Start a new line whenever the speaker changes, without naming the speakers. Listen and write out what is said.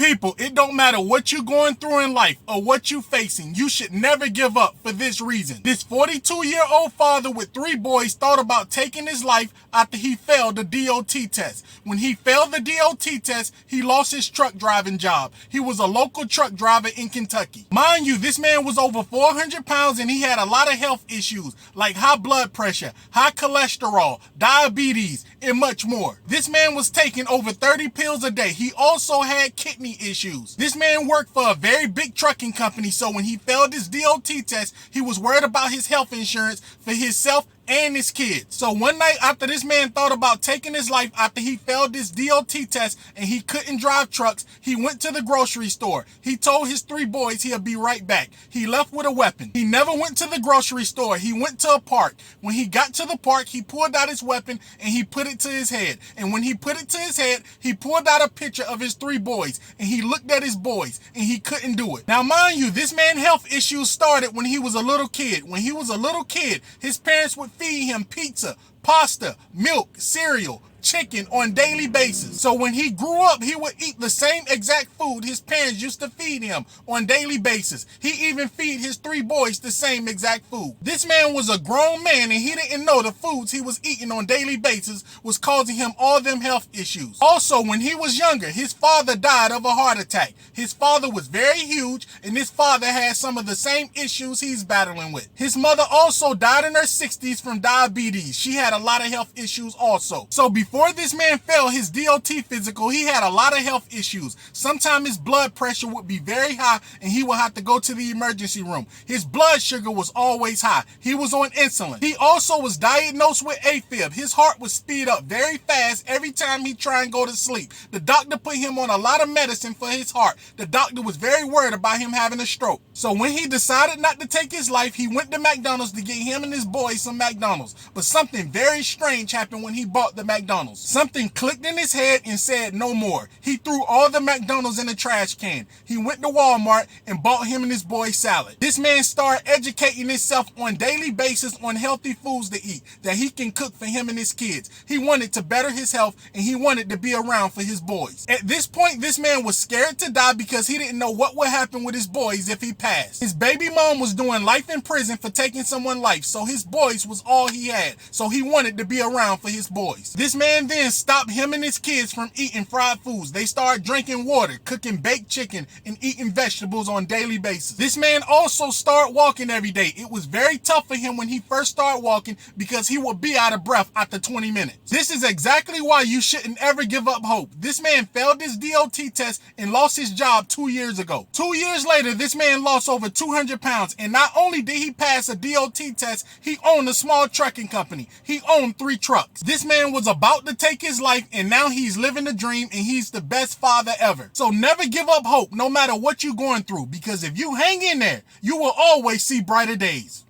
People, it don't matter what you're going through in life or what you're facing, you should never give up for this reason. This 42-year-old father with 3 boys thought about taking his life after he failed the DOT test. When he failed the DOT test, he lost his truck driving job. He was a local truck driver in Kentucky. Mind you, this man was over 400 pounds and he had a lot of health issues like high blood pressure, high cholesterol, diabetes, and much more. This man was taking over 30 pills a day. He also had kidney issues. This man worked for a very big trucking company, so when he failed his DOT test, he was worried about his health insurance for himself and his kids. So one night after this man thought about taking his life after he failed this DOT test and he couldn't drive trucks, he went to the grocery store. He told his 3 boys he'll be right back. He left with a weapon. He never went to the grocery store. He went to a park. When he got to the park, he pulled out his weapon and he put it to his head. And when he put it to his head, he pulled out a picture of his 3 boys and he looked at his boys and he couldn't do it. Now mind you, this man's health issues started when he was a little kid. When he was a little kid, his parents would feed him pizza, pasta, milk, cereal, chicken on daily basis. So when he grew up, he would eat the same exact food his parents used to feed him on daily basis. He even feed his 3 boys the same exact food. This man was a grown man and he didn't know the foods he was eating on daily basis was causing him all them health issues. Also, when he was younger, his father died of a heart attack. His father was very huge and his father had some of the same issues he's battling with. His mother also died in her 60s from diabetes. She had a lot of health issues also. So before this man failed his DOT physical, he had a lot of health issues. Sometimes his blood pressure would be very high and he would have to go to the emergency room. His blood sugar was always high. He was on insulin. He also was diagnosed with AFib. His heart would speed up very fast every time he tried and go to sleep. The doctor put him on a lot of medicine for his heart. The doctor was very worried about him having a stroke. So when he decided not to take his life, he went to McDonald's to get him and his boys some McDonald's. But something very strange happened when he bought the McDonald's. Something clicked in his head and said no more. He threw all the McDonald's in the trash can. He went to Walmart and bought him and his boys salad. This man started educating himself on a daily basis on healthy foods to eat that he can cook for him and his kids. He wanted to better his health and he wanted to be around for his boys. At this point, this man was scared to die because he didn't know what would happen with his boys if he passed. His baby mom was doing life in prison for taking someone's life, so his boys was all he had. So he wanted to be around for his boys. This man then stopped him and his kids from eating fried foods. They started drinking water, cooking baked chicken, and eating vegetables on a daily basis. This man also started walking every day. It was very tough for him when he first started walking because he would be out of breath after 20 minutes. This is exactly why you shouldn't ever give up hope. This man failed his DOT test and lost his job 2 years ago. 2 years later, this man lost over 200 pounds, and not only did he pass a DOT test, he owned a small trucking company. He owned 3 trucks. This man was about to take his life and now he's living the dream and he's the best father ever. So never give up hope no matter what you're going through, because if you hang in there, you will always see brighter days.